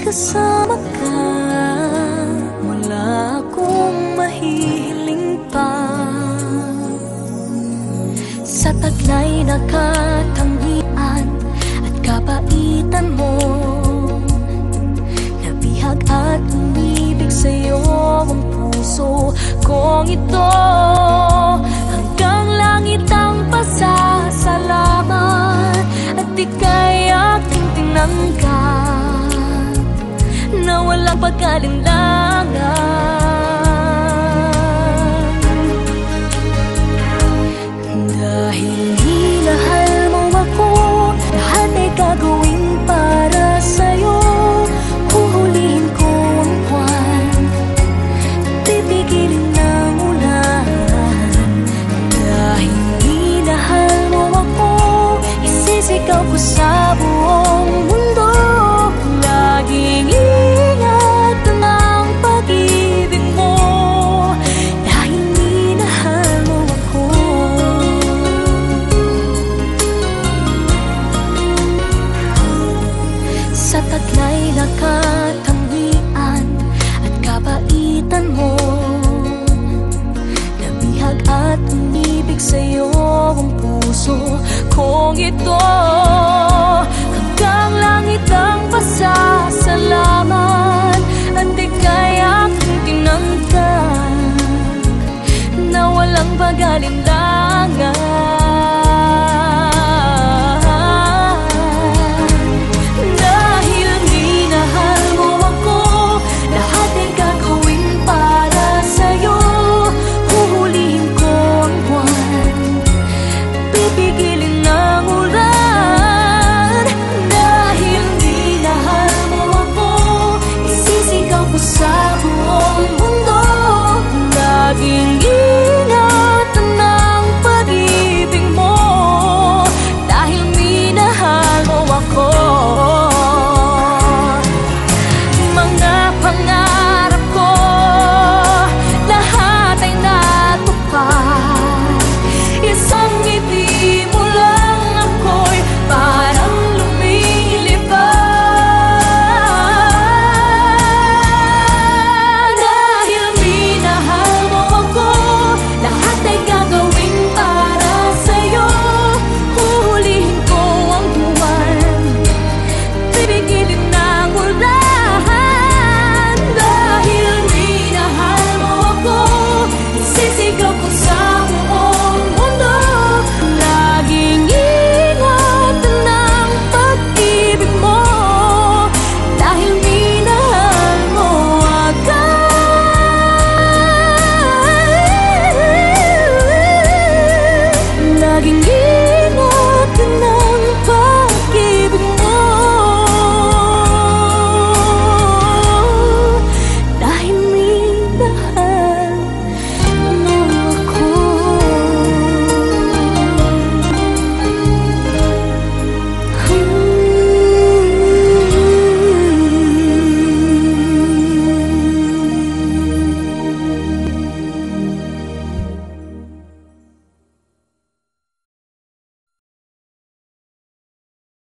kasama ka, wala akong mahihiling pa. Sa taglay na katangian at kapaitan mo, nabihag at umibig sa'yo ang puso kong ito. Hanggang langit ang pasasalamat at ika'y aking tinanggap na walang pagkalinlangan. Dahil minahal mo ako, lahat ay gagawin para sa'yo. Huhulihin ko ang buwan, pipigilin ng ulan. Dahil minahal mo ako, isisigaw ko sa buong mundo. Laging ingat ang pag-ibig mo, dahil minahal mo ako. Sa taglay na katangian at kapaitan mo, nabihag at umibig sa'yo ang puso kong ito. Hanggang langit ang pasasalamat